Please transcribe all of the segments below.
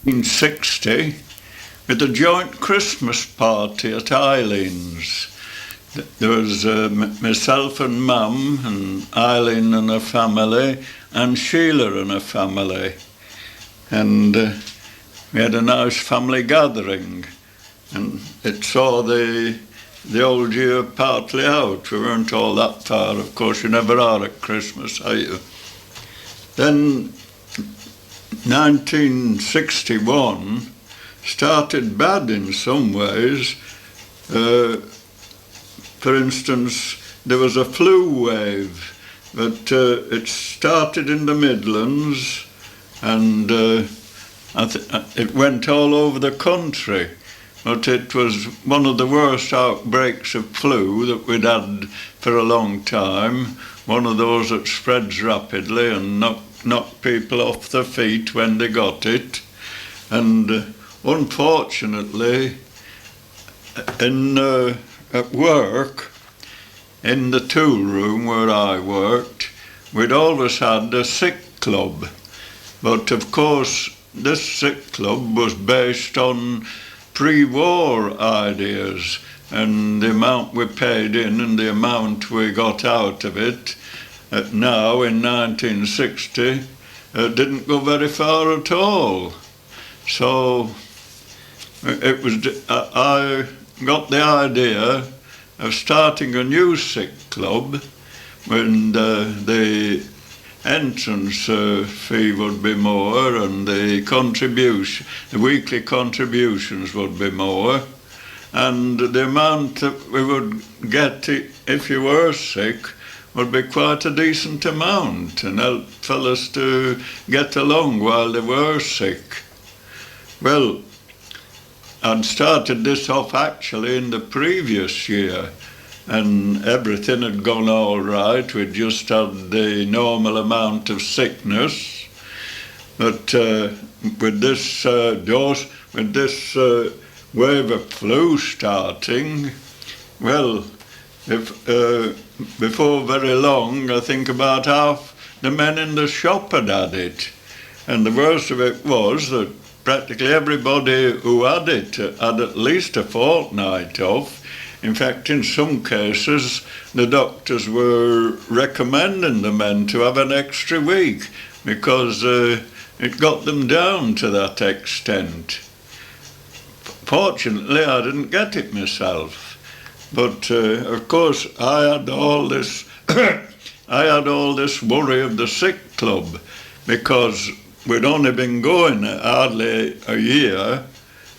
1960 with a joint Christmas party at Eileen's. There was myself and Mum and Eileen and her family and Sheila and her family. And we had a nice family gathering, and it saw the old year partly out. We weren't all that far, of course. You never are at Christmas, are you? Then 1961 started bad in some ways. For instance, there was a flu wave, but it started in the Midlands, and it went all over the country. But it was one of the worst outbreaks of flu that we'd had for a long time. One of those that spreads rapidly and knocked people off their feet when they got it. And unfortunately, at work, in the tool room where I worked, we'd always had a sick club. But of course, this sick club was based on pre-war ideas, and the amount we paid in and the amount we got out of it now in 1960 didn't go very far at all. So I got the idea of starting a new sick club when the entrance fee would be more and the weekly contributions would be more, and the amount that we would get if you were sick would be quite a decent amount and help fellas to get along while they were sick. Well, I'd started this off actually in the previous year, and everything had gone all right. We just had the normal amount of sickness, but with this wave of flu starting, well, before very long, I think about half the men in the shop had it, and the worst of it was that practically everybody who had it had at least a fortnight off. In fact, in some cases, the doctors were recommending the men to have an extra week because it got them down to that extent. Fortunately, I didn't get it myself, but of course, I had all this worry of the sick club because we'd only been going hardly a year,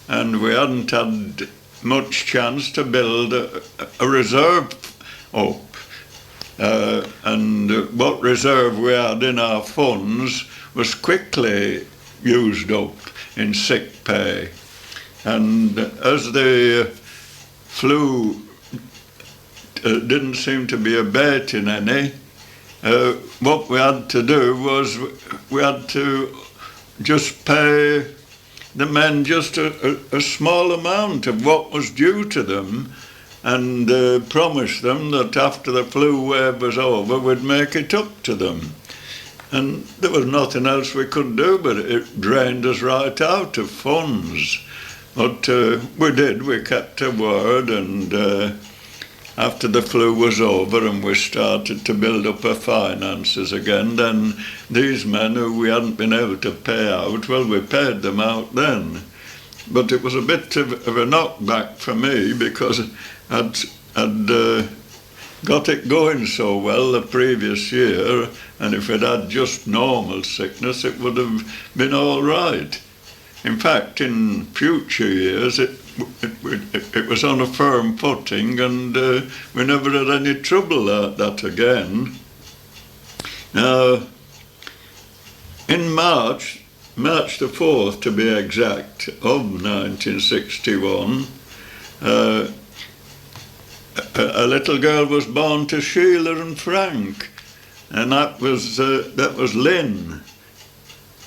and we hadn't had much chance to build a reserve up. And what reserve we had in our funds was quickly used up in sick pay. And as the flu didn't seem to be abating any, what we had to do was we had to just pay the men just a small amount of what was due to them, and promise them that after the flu wave was over we'd make it up to them. And there was nothing else we could do, but it drained us right out of funds. But we kept our word, and after the flu was over and we started to build up our finances again, then these men who we hadn't been able to pay out, well, we paid them out then. But it was a bit of a knockback for me because I'd got it going so well the previous year, and if it had just normal sickness, it would have been all right. In fact, in future years, it was on a firm footing, and we never had any trouble like that again. Now, in March the 4th to be exact, of 1961, a little girl was born to Sheila and Frank, and that was Lynn.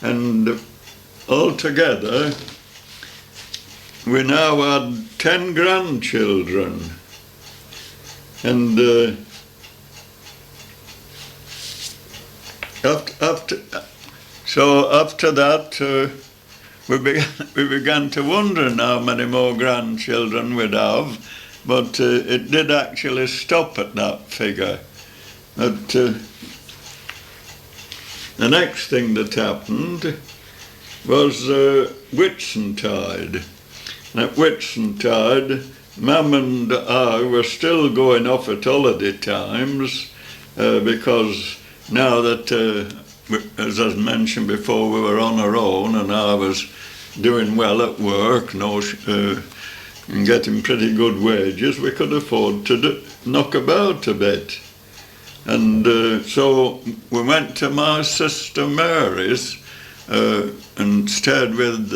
And altogether, we now had 10 grandchildren, and after that we began to wonder how many more grandchildren we'd have, but it did actually stop at that figure. But the next thing that happened was Whitsuntide. And at Whitsuntide, Mum and I were still going off at holiday times because now that, as I mentioned before, we were on our own and I was doing well at work and getting pretty good wages, we could afford to knock about a bit. And so we went to my sister Mary's and stayed with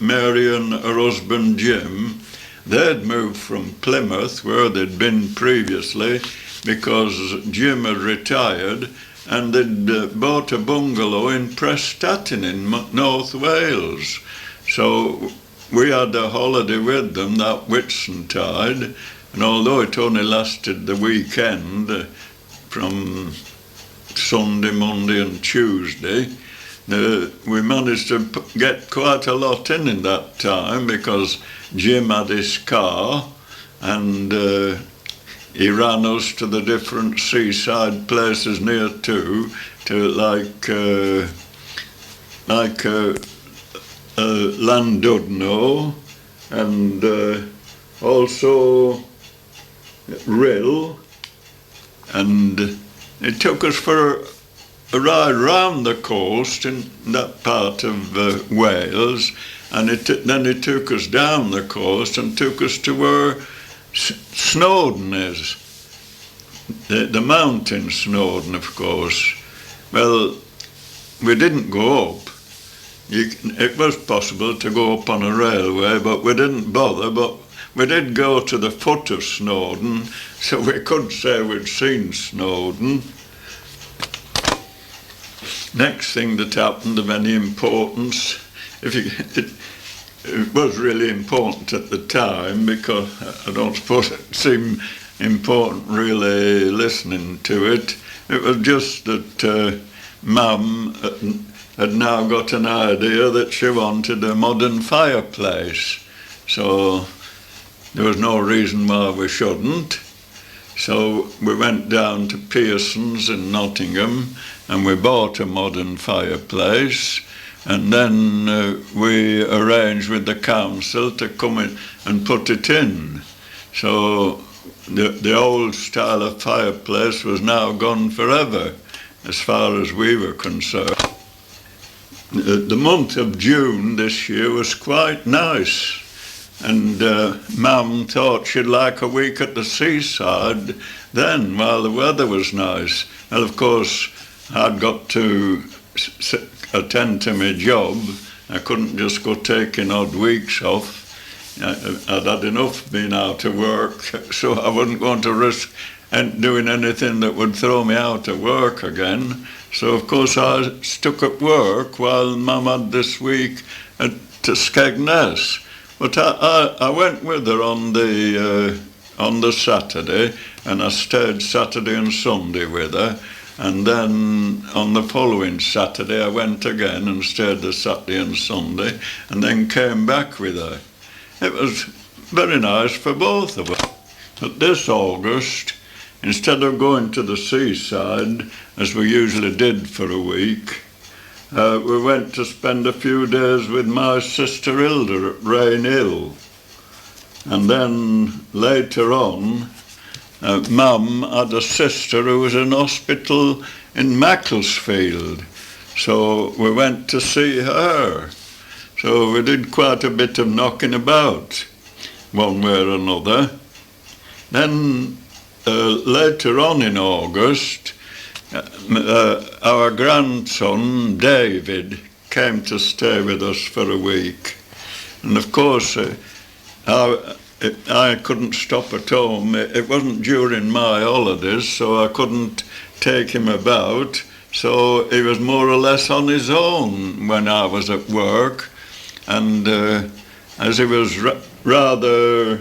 Mary and her husband Jim. They'd moved from Plymouth, where they'd been previously, because Jim had retired, and they'd bought a bungalow in Prestatyn in North Wales. So we had a holiday with them that Whitsuntide, and although it only lasted the weekend, from Sunday, Monday and Tuesday, we managed to get quite a lot in that time because Jim had his car and he ran us to the different seaside places near to Llandudno and also Raleigh, and it took us for a ride round the coast in that part of Wales, and then it took us down the coast and took us to where Snowdon is, the mountain Snowdon, of course. Well, we didn't go up. It was possible to go up on a railway, but we didn't bother. But we did go to the foot of Snowdon, so we could say we'd seen Snowdon. Next thing that happened of any importance, it was really important at the time, because I don't suppose it seemed important really listening to it. It was just that Mum had now got an idea that she wanted a modern fireplace. So there was no reason why we shouldn't. So we went down to Pearson's in Nottingham and we bought a modern fireplace, and then we arranged with the council to come in and put it in. So the old style of fireplace was now gone forever, as far as we were concerned. The month of June this year was quite nice, and Mum thought she'd like a week at the seaside then, while the weather was nice. Well, of course, I'd got to attend to my job. I couldn't just go taking odd weeks off. I'd had enough being out of work, so I wasn't going to risk doing anything that would throw me out of work again. So, of course, I stuck at work while Mum had this week to Skegness. But I went with her on the Saturday, and I stayed Saturday and Sunday with her. And then on the following Saturday I went again and stayed the Saturday and Sunday, and then came back with her. It was very nice for both of us. But this August, instead of going to the seaside, as we usually did for a week, we went to spend a few days with my sister Hilda at Rain Hill. And then later on, Mum had a sister who was in hospital in Macclesfield, so we went to see her. So we did quite a bit of knocking about, one way or another. Then later on in August, our grandson David came to stay with us for a week, and of course I couldn't stop at home. It wasn't during my holidays, so I couldn't take him about. So he was more or less on his own when I was at work. And as he was rather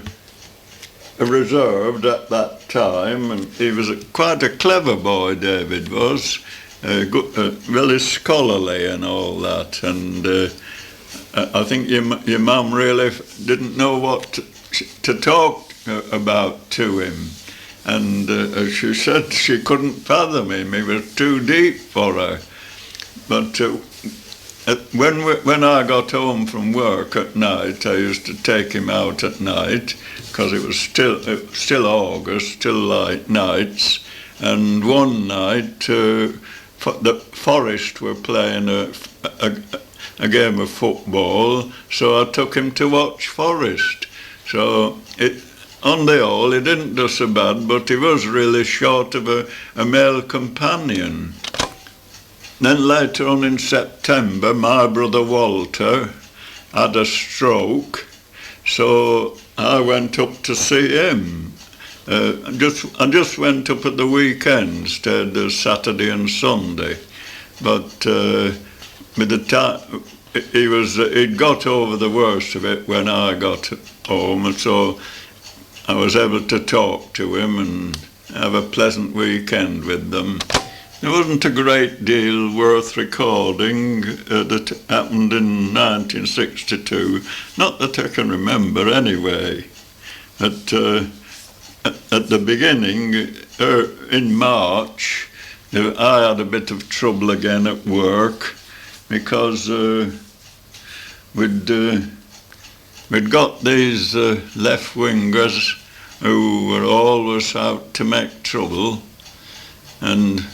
reserved at that time, and he was quite a clever boy, David was, really scholarly and all that. And I think your mum really didn't know what to talk about to him. And she said she couldn't fathom him, he was too deep for her. But when I got home from work at night, I used to take him out at night, because it was still August, still light nights. And one night, the Forest were playing a game of football, so I took him to watch Forest. So on the whole, he didn't do so bad, but he was really short of a male companion. Then later on in September, my brother Walter had a stroke, so I went up to see him. I just went up at the weekend, stayed there Saturday and Sunday, but with the time he'd got over the worst of it when I got home, and so I was able to talk to him and have a pleasant weekend with them. There wasn't a great deal worth recording that happened in 1962, not that I can remember anyway. At the beginning, in March, I had a bit of trouble again at work, because we'd got these left-wingers who were always out to make trouble. And,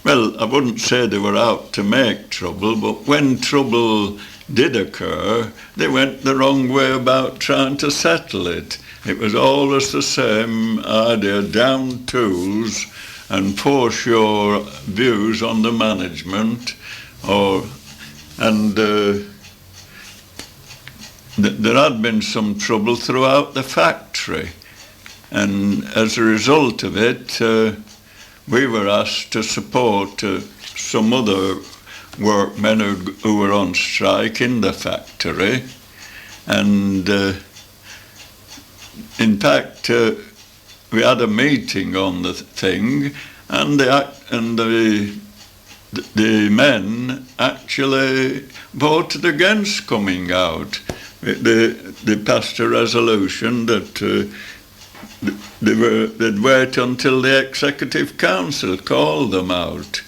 well, I wouldn't say they were out to make trouble, but when trouble did occur, they went the wrong way about trying to settle it. It was always the same idea: down tools and force your views on the management, and there had been some trouble throughout the factory, and as a result of it, we were asked to support some other workmen who were on strike in the factory, and in fact we had a meeting on the thing, and the men actually voted against coming out. They passed a resolution that they'd wait until the Executive Council called them out.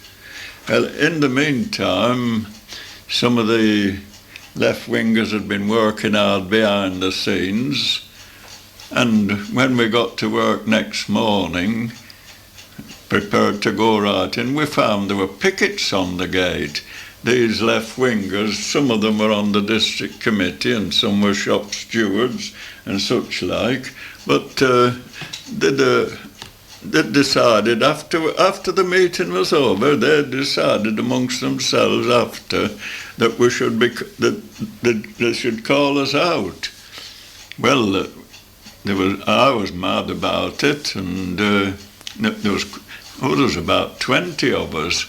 Well, in the meantime, some of the left-wingers had been working hard behind the scenes, and when we got to work next morning, prepared to go right in, we found there were pickets on the gate. These left-wingers, some of them were on the district committee and some were shop stewards and such like, but they decided after the meeting was over, they decided amongst themselves after that they should call us out. Well, I was mad about it, and there was about 20 of us,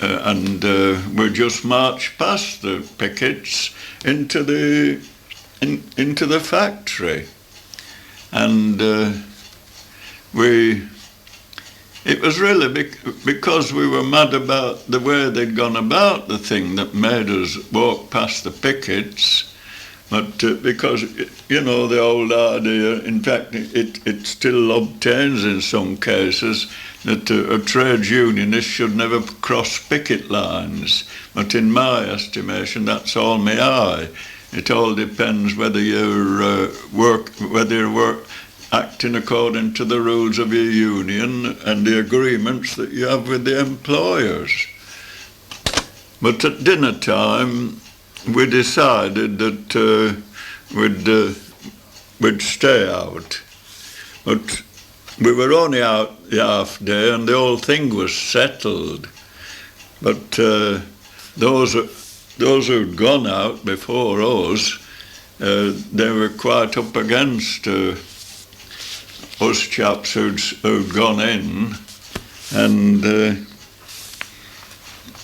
and we just marched past the pickets into the factory, and it was really because we were mad about the way they'd gone about the thing that made us walk past the pickets. But because, you know, the old idea, in fact, it still obtains in some cases, that a trade unionist should never cross picket lines. But in my estimation, that's all me eye. It all depends whether you're acting according to the rules of your union and the agreements that you have with the employers. But at dinner time, we decided that we'd stay out. But we were only out the half day and the whole thing was settled. But those who'd gone out before us, they were quite up against us chaps who'd gone in, and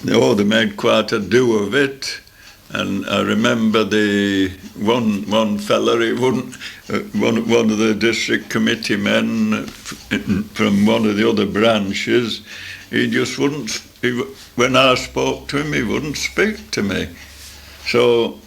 they made quite a do of it. And I remember the one fella, one of the district committee men from one of the other branches, he just wouldn't. When I spoke to him, he wouldn't speak to me. So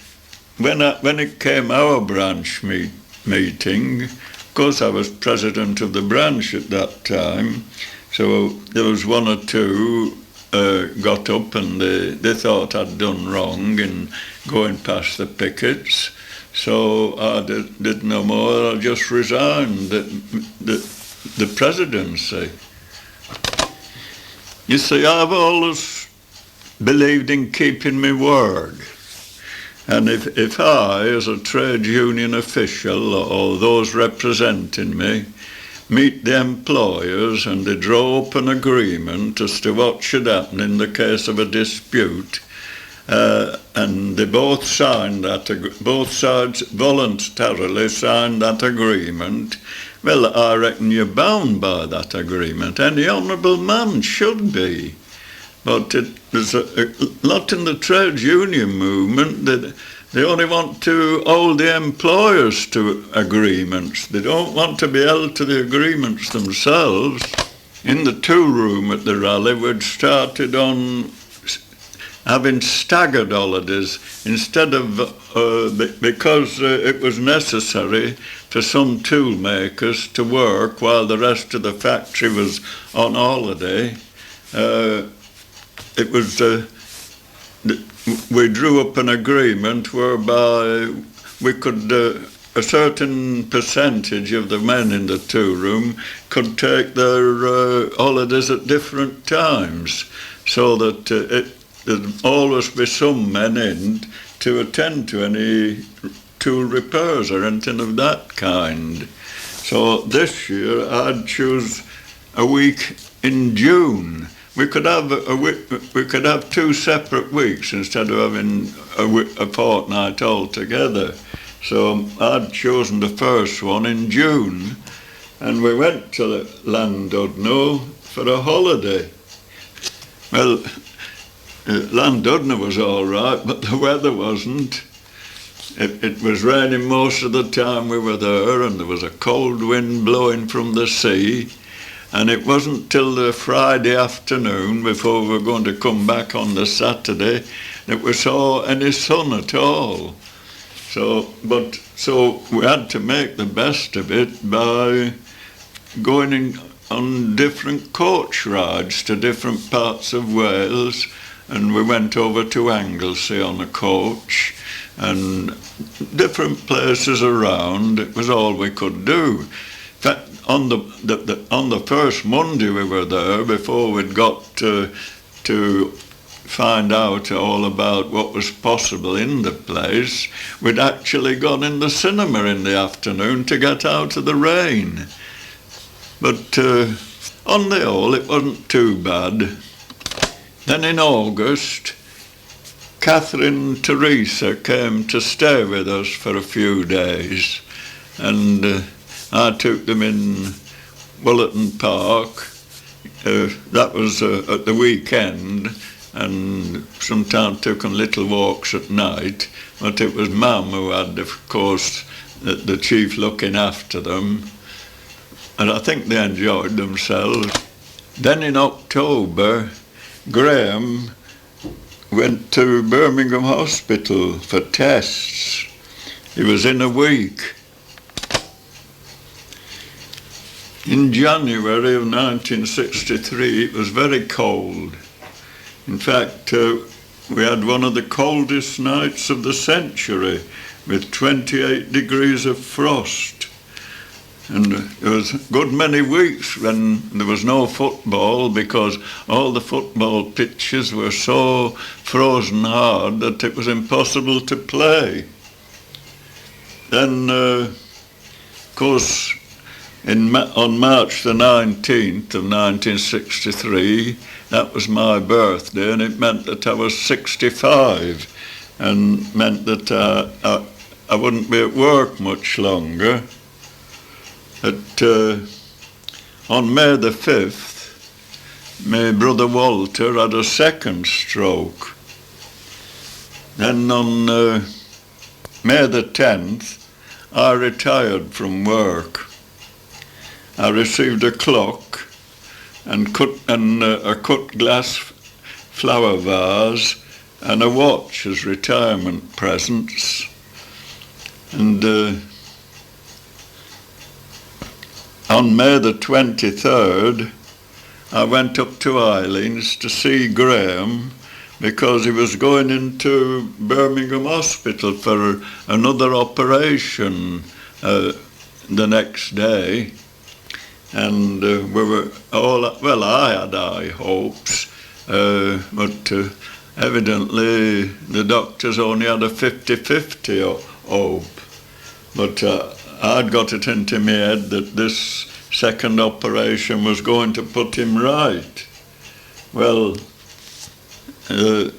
when it came our branch meeting, of course I was president of the branch at that time, so there was one or two got up and they thought I'd done wrong in going past the pickets. So I did no more. I just resigned the presidency. You see, I've always believed in keeping my word. And if I, as a trade union official, or those representing me, meet the employers and they draw up an agreement as to what should happen in the case of a dispute, and they both signed both sides voluntarily signed that agreement, well, I reckon you're bound by that agreement. Any honourable man should be. But there's a lot in the trade union movement that they only want to hold the employers to agreements. They don't want to be held to the agreements themselves. In the tool-room at the Raleigh, we'd started on having staggered holidays instead of, because it was necessary for some tool makers to work while the rest of the factory was on holiday. It was, we drew up an agreement whereby we could, a certain percentage of the men in the tool room could take their holidays at different times, so that there'd always be some men in to attend to any tool repairs or anything of that kind. So this year I'd choose a week in June. We could have 2 separate weeks instead of having a fortnight altogether. So I'd chosen the first one in June, and we went to Llandudno for a holiday. Well, Llandudno was all right, but the weather wasn't. It was raining most of the time we were there, and there was a cold wind blowing from the sea. And it wasn't till the Friday afternoon, before we were going to come back on the Saturday, that we saw any sun at all. So we had to make the best of it by going on different coach rides to different parts of Wales, and we went over to Anglesey on a coach, and different places around. It was all we could do. In fact, on the first Monday we were there, before we'd got to find out all about what was possible in the place, we'd actually gone in the cinema in the afternoon to get out of the rain. But on the whole, it wasn't too bad. Then in August, Catherine Teresa came to stay with us for a few days, and I took them in Woolerton Park. That was at the weekend, and sometimes took them little walks at night, but it was Mum who had, of course, the chief looking after them, and I think they enjoyed themselves. Then in October, Graham went to Birmingham Hospital for tests. He was in a week. In January of 1963, it was very cold. In fact, we had one of the coldest nights of the century, with 28 degrees of frost. And there was a good many weeks when there was no football, because all the football pitches were so frozen hard that it was impossible to play. Then, of course, on March the 19th of 1963, that was my birthday, and it meant that I was 65, and meant that I wouldn't be at work much longer. On May the 5th, my brother Walter had a second stroke. Then on May the 10th, I retired from work. I received a clock and a cut glass flower vase and a watch as retirement presents. And on May the 23rd, I went up to Outings to see Graham because he was going into Birmingham Hospital for another operation the next day. And we were all, well, I had high hopes, but evidently the doctors only had a 50-50 hope. But I'd got it into my head that this second operation was going to put him right. Well, I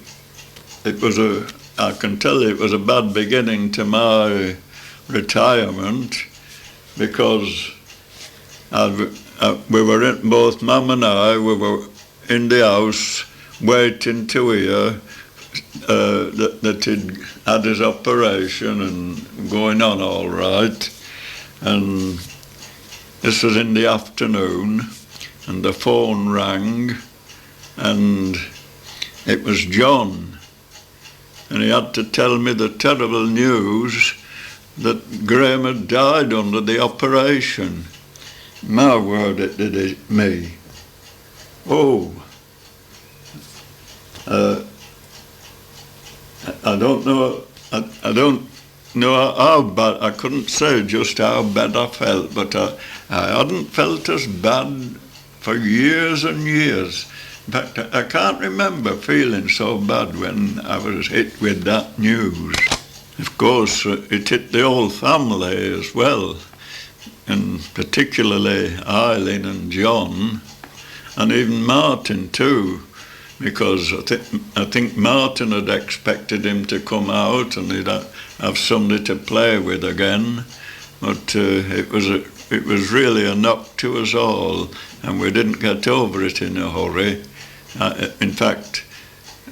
can tell you it was a bad beginning to my retirement, because we were in, both Mum and I, we were in the house waiting to hear that he'd had his operation and going on all right. And this was in the afternoon, and the phone rang, and it was John, and he had to tell me the terrible news that Graham had died under the operation. My word, it did it me. Oh, I don't know. I don't know how bad. I couldn't say just how bad I felt, but I hadn't felt as bad for years and years. In fact, I can't remember feeling so bad when I was hit with that news. Of course, it hit the whole family as well, and particularly Eileen and John, and even Martin too, because I think Martin had expected him to come out and he'd have somebody to play with again, but it was really a knock to us all, and we didn't get over it in a hurry. In fact,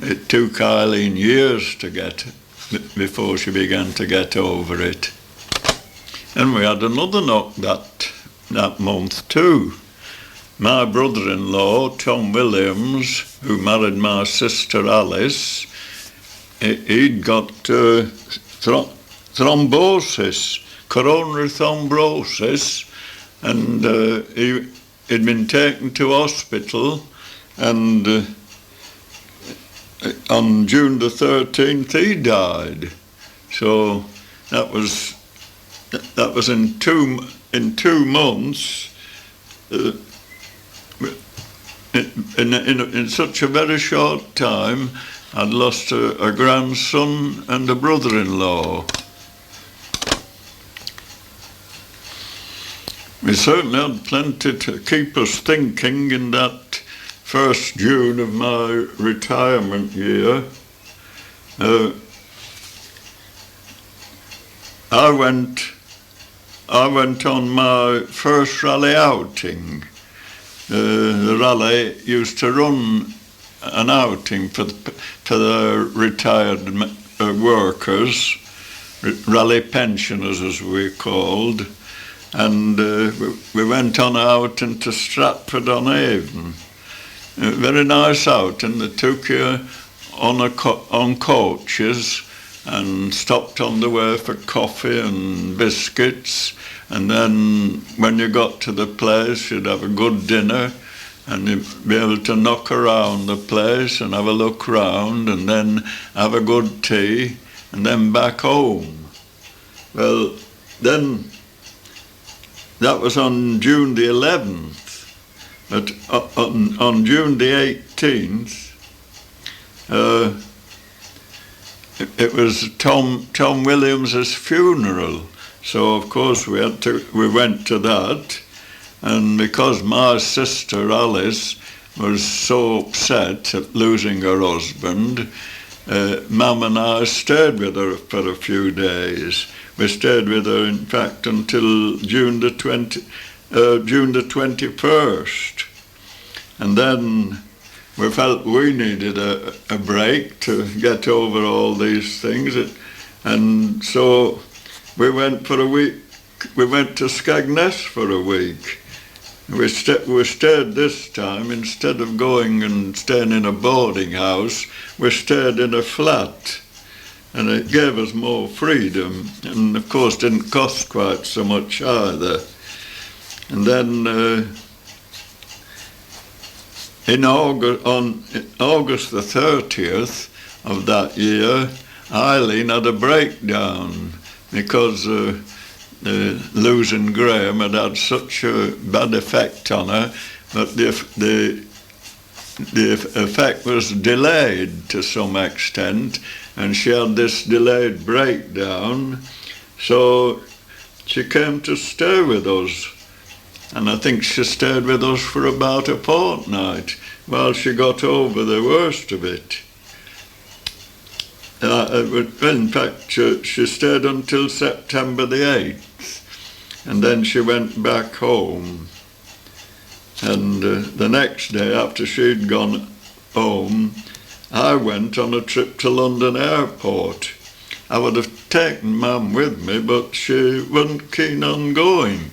it took Eileen years to get before she began to get over it. And we had another knock that month too. My brother-in-law, Tom Williams, who married my sister Alice, he'd got thrombosis, coronary thrombosis, and he'd been taken to hospital, and on June the 13th he died. So that was in two months. In such a very short time, I'd lost a grandson and a brother-in-law. We certainly had plenty to keep us thinking in that first June of my retirement year. I went on my first Raleigh outing. The Raleigh used to run an outing for the retired workers, Raleigh pensioners as we're called, and we went on out into Stratford-on-Avon. A very nice outing. They took you on coaches and stopped on the way for coffee and biscuits, and then when you got to the place you'd have a good dinner and you'd be able to knock around the place and have a look round and then have a good tea and then back home. Well, then that was on June the 11th, but on June the 18th it was Tom Williams's funeral, so of course we went to that, and because my sister Alice was so upset at losing her husband, Mum and I stayed with her for a few days. We stayed with her, in fact, until June the 21st, and then we felt we needed a break to get over all these things, and so we went for a week. We went to Skegness for a week. We stayed this time, instead of going and staying in a boarding house, we stayed in a flat. and it gave us more freedom, and of course didn't cost quite so much either. And then in August, on August the 30th of that year, Eileen had a breakdown because losing Graham had such a bad effect on her, but the effect was delayed to some extent, and she had this delayed breakdown, so she came to stay with us, and I think she stayed with us for about a fortnight while she got over the worst of it. In fact, she stayed until September the 8th, and then she went back home. And the next day, after she'd gone home, I went on a trip to London Airport. I would have taken Mum with me, but she wasn't keen on going.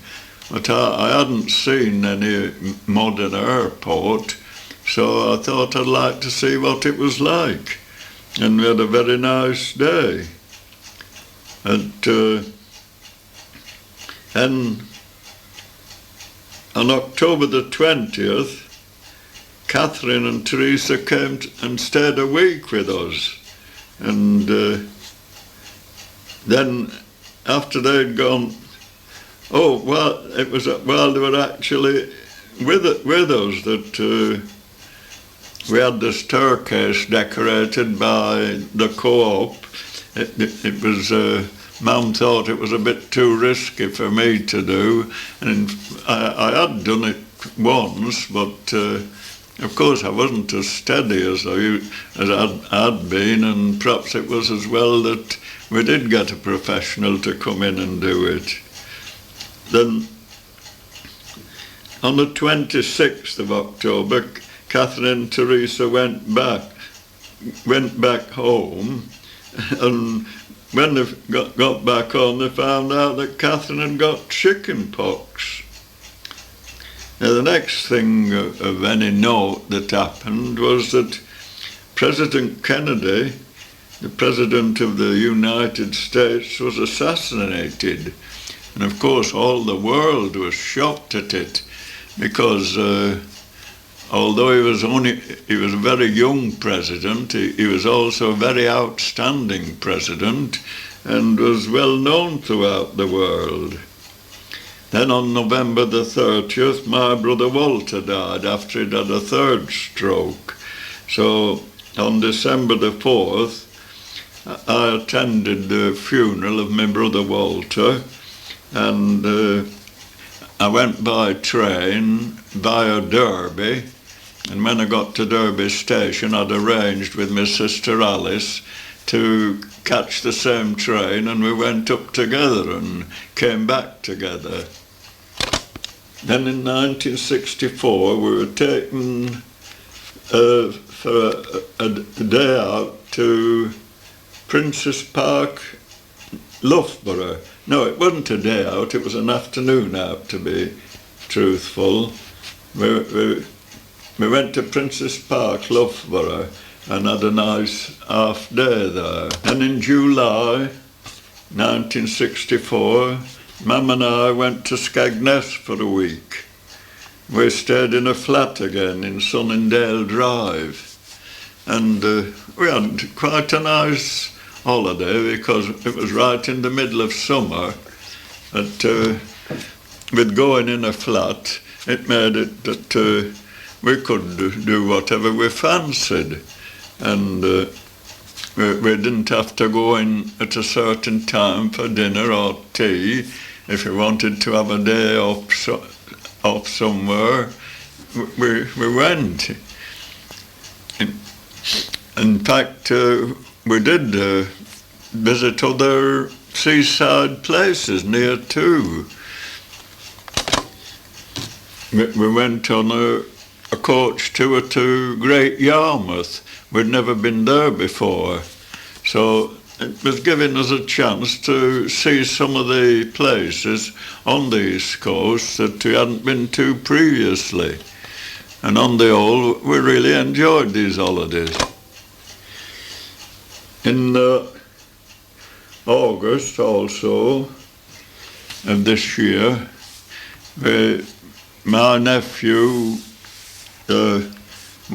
But I hadn't seen any modern airport, so I thought I'd like to see what it was like. And we had a very nice day. And on October the 20th, Catherine and Teresa came and stayed a week with us. And then after they'd gone, it was while they were actually with us that we had the staircase decorated by the co-op. It was, Mum thought it was a bit too risky for me to do, and I had done it once, but of course I wasn't as steady as I had been, and perhaps it was as well that we did get a professional to come in and do it. Then on the 26th of October, Catherine and Teresa went back home, and when they got back home, they found out that Catherine had got chicken pox. Now, the next thing of any note that happened was that President Kennedy, the President of the United States, was assassinated. And of course, all the world was shocked at it, because although he was a very young president, he was also a very outstanding president and was well known throughout the world. Then on November the 30th, my brother Walter died after he'd had a third stroke. So on December the 4th, I attended the funeral of my brother Walter, and I went by train via Derby, and when I got to Derby station, I'd arranged with my sister Alice to catch the same train, and we went up together and came back together. Then in 1964, we were taken for a day out to Princess Park, Loughborough. No, it wasn't a day out, it was an afternoon out, to be truthful. We went to Princess Park, Loughborough, and had a nice half day there. And in July 1964, Mum and I went to Skegness for a week. We stayed in a flat again in Sunningdale Drive, and we had quite a nice holiday because it was right in the middle of summer. But with going in a flat, it made it that we could do whatever we fancied, and we didn't have to go in at a certain time for dinner or tea. If we wanted to have a day off somewhere, we went. In fact, we did visit other seaside places near too. We went on a coach tour to Great Yarmouth. We'd never been there before, so it was giving us a chance to see some of the places on the East Coast that we hadn't been to previously. And on the whole, we really enjoyed these holidays. In August also of this year, my nephew,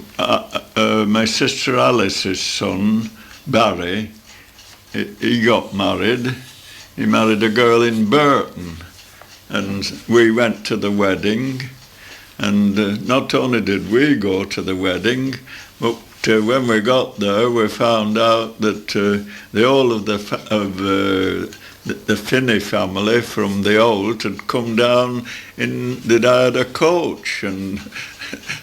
my sister Alice's son, Barry, he got married. He married a girl in Burton, and we went to the wedding. And not only did we go to the wedding, but when we got there, we found out that the whole of the Finney family from the old had come down they'd hired a coach, and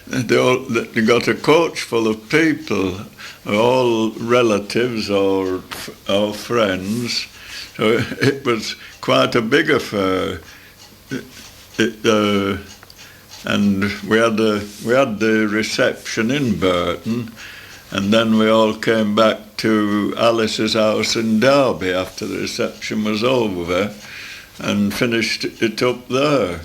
they got a coach full of people, all relatives or friends. So it was quite a big affair. And we had the reception in Burton, and then we all came back to Alice's house in Derby after the reception was over, and finished it up there.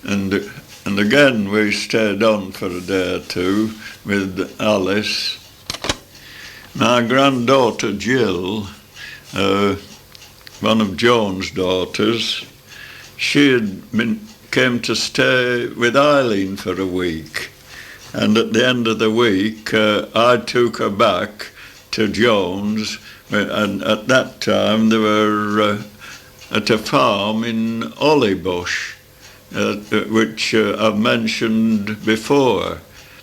And again we stayed on for a day or two with Alice. My granddaughter Jill, one of Joan's daughters, she came to stay with Eileen for a week, and at the end of the week I took her back to Joan's, and at that time they were at a farm in Hollybush, which I've mentioned before,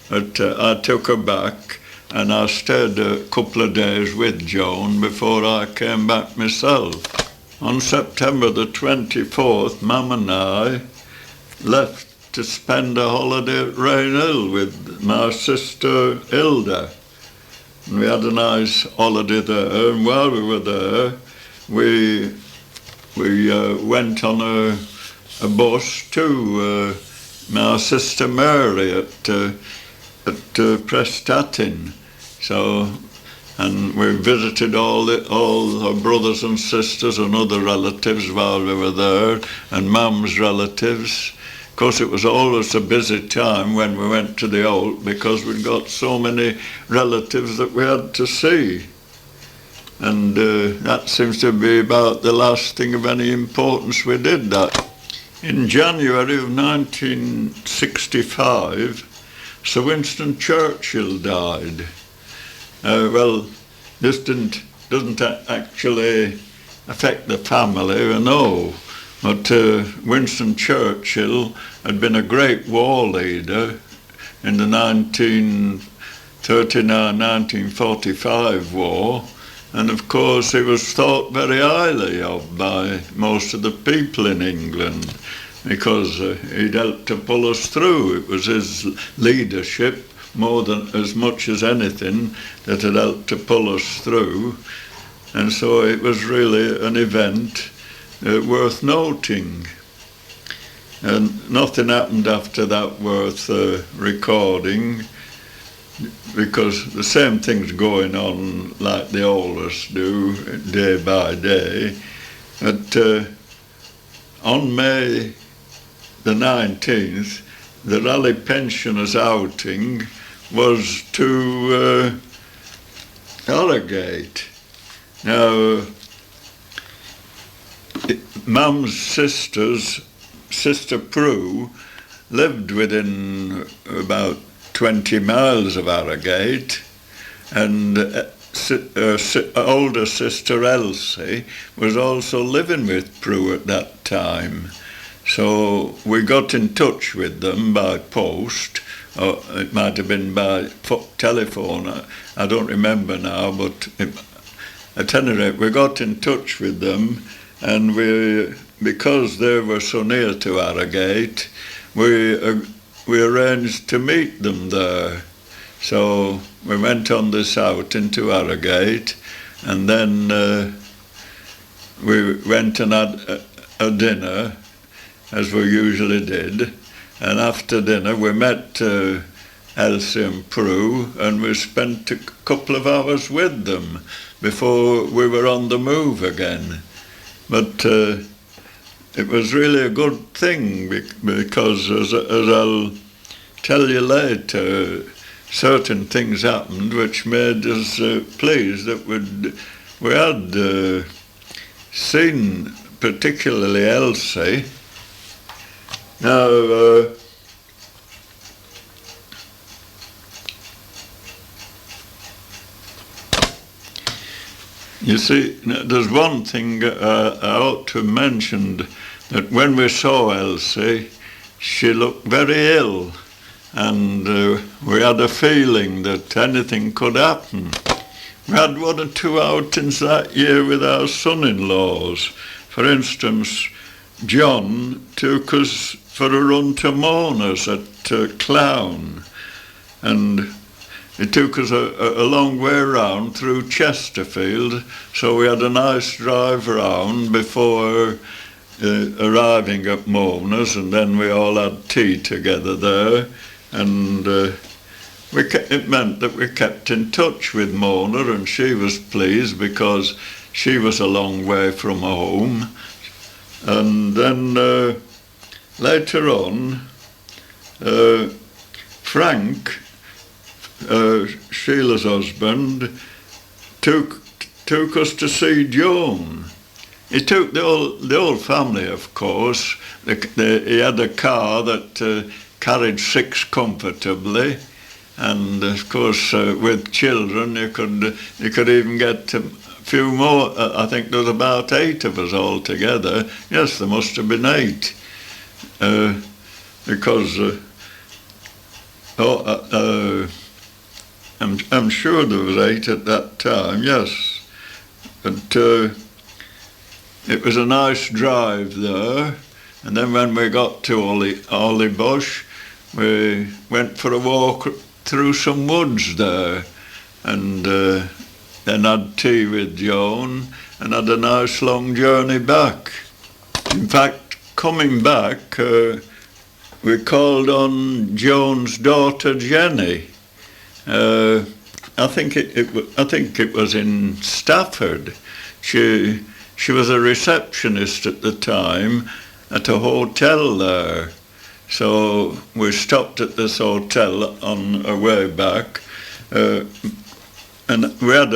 but I took her back and I stayed a couple of days with Joan before I came back myself. On September the 24th, Mum and I left to spend a holiday at Rainhill with my sister Hilda. And we had a nice holiday there, and while we were there, we went on a bus to my sister Mary at Prestatyn. So, and we visited all our brothers and sisters and other relatives while we were there, and Mum's relatives. Of course, it was always a busy time when we went to the Holt, because we'd got so many relatives that we had to see. And that seems to be about the last thing of any importance we did that. In January of 1965, Sir Winston Churchill died. Well, this doesn't actually affect the family, I know. But Winston Churchill had been a great war leader in the 1939-1945 war, and of course he was thought very highly of by most of the people in England, because he'd helped to pull us through. It was his leadership, more than as much as anything, that had helped to pull us through, and so it was really an event worth noting. And nothing happened after that worth recording, because the same thing's going on like they always do, day by day. But on May the 19th, the Raleigh pensioners' outing was to Harrogate. Now, Mum's sister Prue lived within about 20 miles of Harrogate, and her older sister Elsie was also living with Prue at that time. So we got in touch with them by post, or it might have been by telephone, I don't remember now, but at any rate we got in touch with them, and because they were so near to Harrogate, we arranged to meet them there. So we went on this outing to Harrogate, and then we went and had a dinner, as we usually did, and after dinner we met Elsie and Prue, and we spent a couple of hours with them before we were on the move again. But it was really a good thing, because as I'll tell you later, certain things happened which made us pleased that we'd we had seen particularly Elsie. Now, you see, there's one thing I ought to have mentioned, that when we saw Elsie, she looked very ill, and we had a feeling that anything could happen. We had 1 or 2 outings that year with our son-in-laws. For instance, John took us for a run to Mona's at Clown, and it took us a long way round through Chesterfield, so we had a nice drive round before arriving at Mona's, and then we all had tea together there, and it meant that we kept in touch with Mona, and she was pleased because she was a long way from home. And then later on, Frank, Sheila's husband, took us to see Joan. He took the whole family, of course. He had a car that carried 6 comfortably, and of course with children you could even get a few more. I think there was about 8 of us altogether. Yes, there must have been 8, because I'm sure there was 8 at that time. Yes, but it was a nice drive there. And then when we got to Ollybush, we went for a walk through some woods there, and then had tea with Joan and had a nice long journey back. In fact, coming back, we called on Joan's daughter Jenny. I think it was in Stafford. She was a receptionist at the time at a hotel there. So we stopped at this hotel on our way back, and we had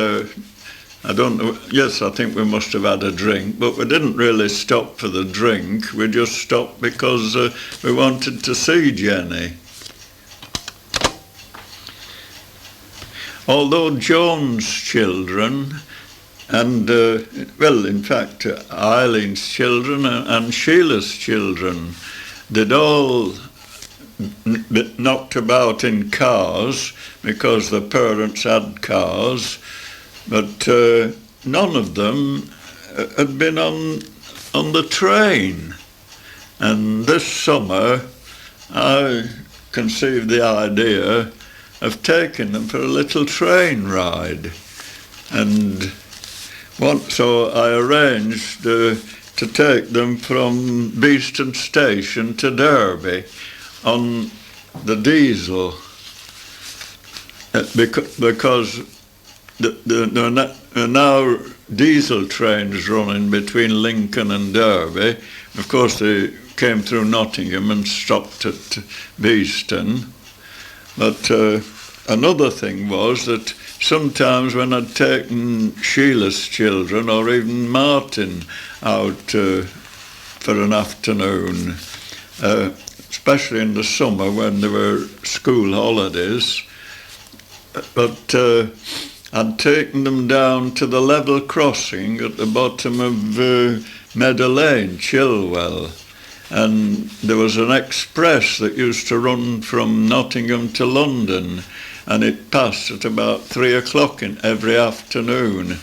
I think we must have had a drink, but we didn't really stop for the drink. We just stopped because we wanted to see Jenny. Although Joan's children and, in fact, Eileen's children and Sheila's children, they'd all knocked about in cars because the parents had cars, but none of them had been on the train. And this summer I conceived the idea of taking them for a little train ride, and so I arranged to take them from Beeston Station to Derby on the diesel, because there are now diesel trains running between Lincoln and Derby. Of course, they came through Nottingham and stopped at Beeston. But another thing was that sometimes when I'd taken Sheila's children or even Martin out for an afternoon, especially in the summer when there were school holidays, but I'd taken them down to the level crossing at the bottom of Meadow Lane, Chilwell, and there was an express that used to run from Nottingham to London, and it passed at about 3 o'clock in every afternoon.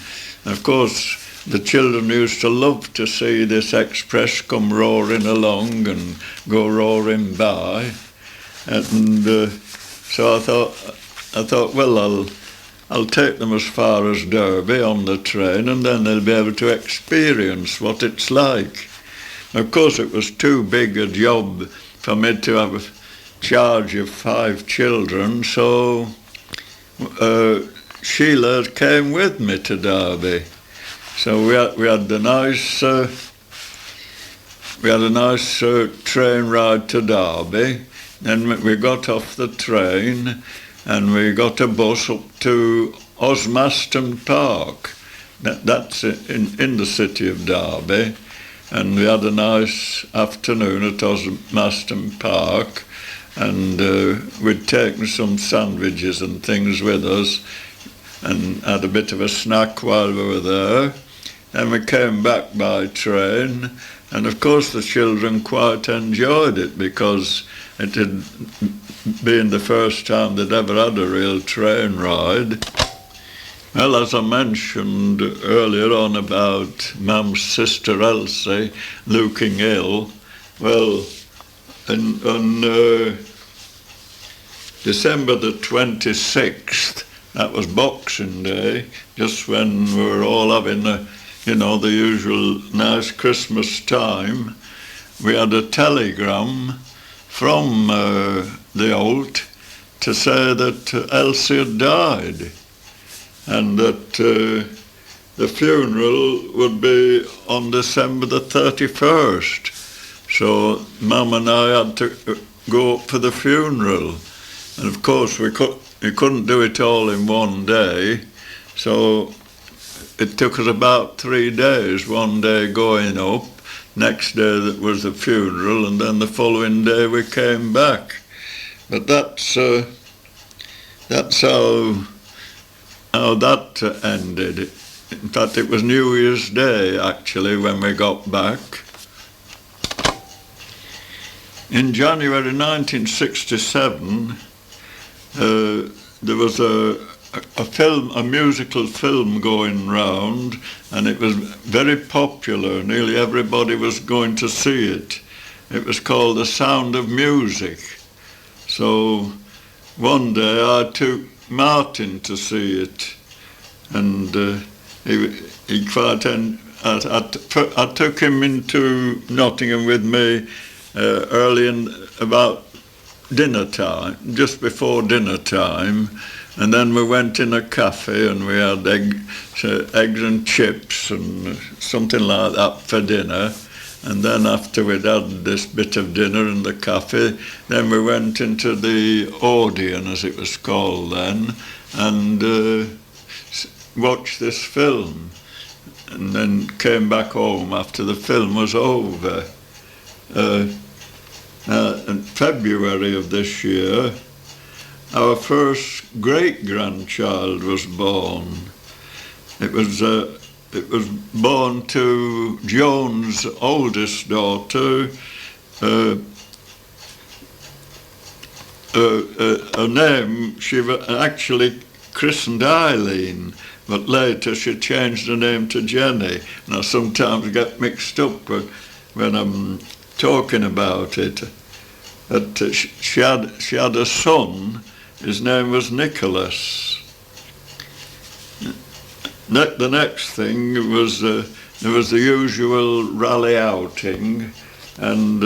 And of course, the children used to love to see this express come roaring along and go roaring by. And so I thought, well, I'll take them as far as Derby on the train, and then they'll be able to experience what it's like. Of course, it was too big a job for me to have charge of 5 children, so Sheila came with me to Derby. So we had a nice train ride to Derby. Then we got off the train and we got a bus up to Osmaston Park, That's in the city of Derby. And we had a nice afternoon at Osmaston Park, and we'd taken some sandwiches and things with us and had a bit of a snack while we were there. Then we came back by train, and of course the children quite enjoyed it because it had been the first time they'd ever had a real train ride. Well, as I mentioned earlier on about Mum's sister Elsie looking ill, well, on December the 26th, that was Boxing Day, just when we were all having the usual nice Christmas time, we had a telegram from the Holt to say that Elsie had died, and that the funeral would be on December the 31st. So Mum and I had to go up for the funeral. And of course we couldn't do it all in one day, so it took us about 3 days, one day going up, next day that was the funeral, and then the following day we came back. But that's how that ended. In fact, it was New Year's Day, actually, when we got back. In January 1967, there was a musical film going round, and it was very popular. Nearly everybody was going to see it. It was called The Sound of Music. So one day I took Martin to see it, and he quite. I took him into Nottingham with me early about dinner time, just before dinner time, and then we went in a cafe and we had eggs and chips and something like that for dinner. And then after we'd had this bit of dinner in the cafe, then we went into the Odeon, as it was called then, and watched this film. And then came back home after the film was over. In February of this year, our first great-grandchild was born. It was born to Joan's oldest daughter. Her name, she actually christened Eileen, but later she changed her name to Jenny. And I sometimes get mixed up when I'm talking about it. But she had a son. His name was Nicholas. The next thing was there was the usual Raleigh outing, and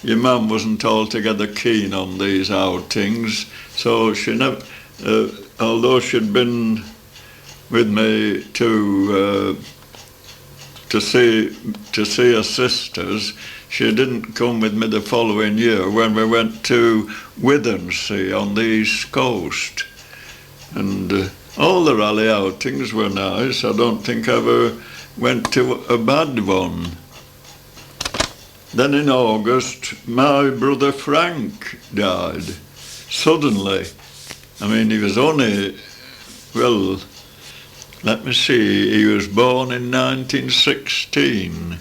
your mum wasn't altogether keen on these outings, so she never, although she'd been with me to see her sisters, she didn't come with me the following year when we went to Withensea on the East Coast. And all the Raleigh outings were nice. I don't think I ever went to a bad one. Then in August, my brother Frank died suddenly. I mean, he was only, well, let me see, he was born in 1916,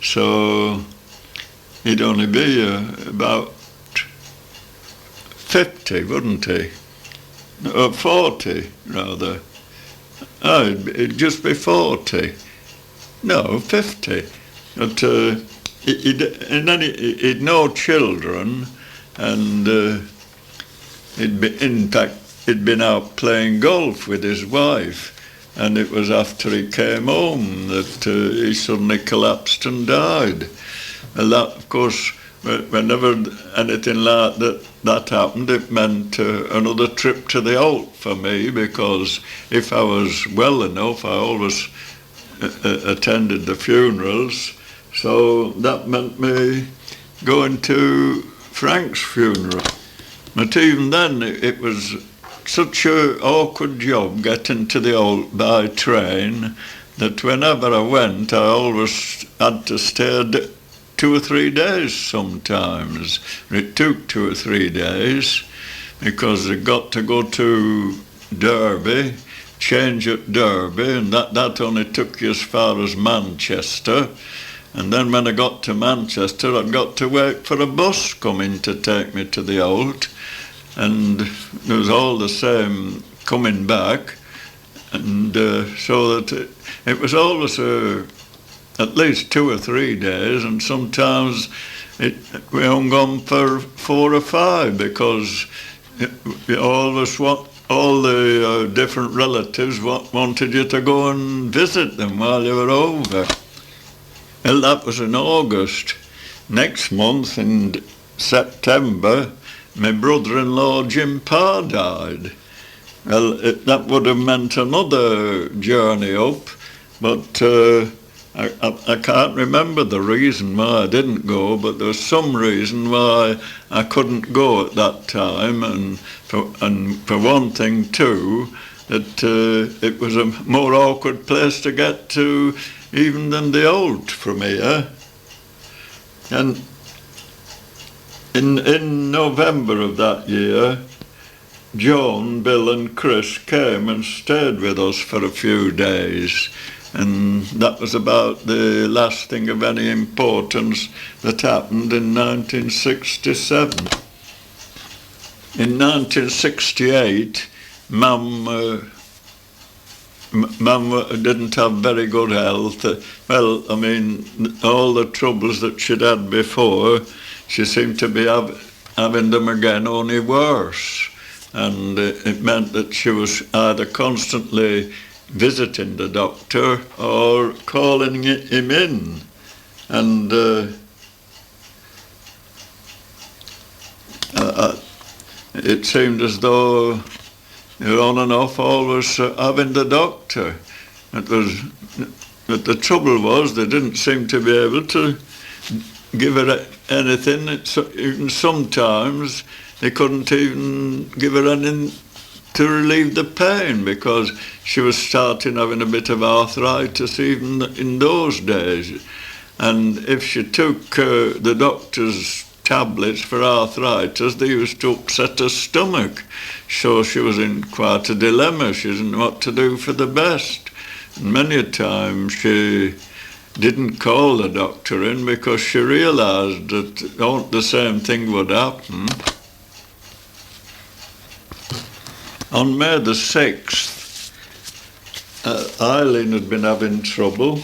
so he'd only be about 50, wouldn't he? 40, rather. It'd just be 40. No, 50. But he'd no children, and he'd been out playing golf with his wife, and it was after he came home that he suddenly collapsed and died. And that, of course, whenever anything like that happened, it meant another trip to the Holt for me, because if I was well enough, I always attended the funerals. So that meant me going to Frank's funeral. But even then, it was such a awkward job getting to the Holt by train that whenever I went, I always had to stay 2 or 3 days sometimes. It took 2 or 3 days because I got to go to Derby, change at Derby, and that only took you as far as Manchester. And then when I got to Manchester, I'd got to wait for a bus coming to take me to the Holt. And it was all the same coming back. And so that it was always at least 2 or 3 days, and sometimes we hung on for 4 or 5 because all the different relatives wanted you to go and visit them while you were over. Well, that was in August. Next month, in September, my brother-in-law Jim Parr died. Well, that would have meant another journey up, but I can't remember the reason why I didn't go, but there was some reason why I couldn't go at that time, and for one thing too, that it was a more awkward place to get to even than the Holt from here. And in November of that year, Joan, Bill and Chris came and stayed with us for a few days, and that was about the last thing of any importance that happened in 1967. In 1968, Mum didn't have very good health. Well, I mean, all the troubles that she'd had before, she seemed to be having them again, only worse. And it meant that she was either constantly visiting the doctor or calling him in. And it seemed as though they were on and off always having the doctor. But the trouble was they didn't seem to be able to give her anything. Even sometimes they couldn't even give her anything to relieve the pain because she was starting having a bit of arthritis even in those days. And if she took the doctor's tablets for arthritis, they used to upset her stomach. So she was in quite a dilemma. She didn't know what to do for the best. And many a time she didn't call the doctor in because she realised that the same thing would happen. On May the 6th, Eileen had been having trouble.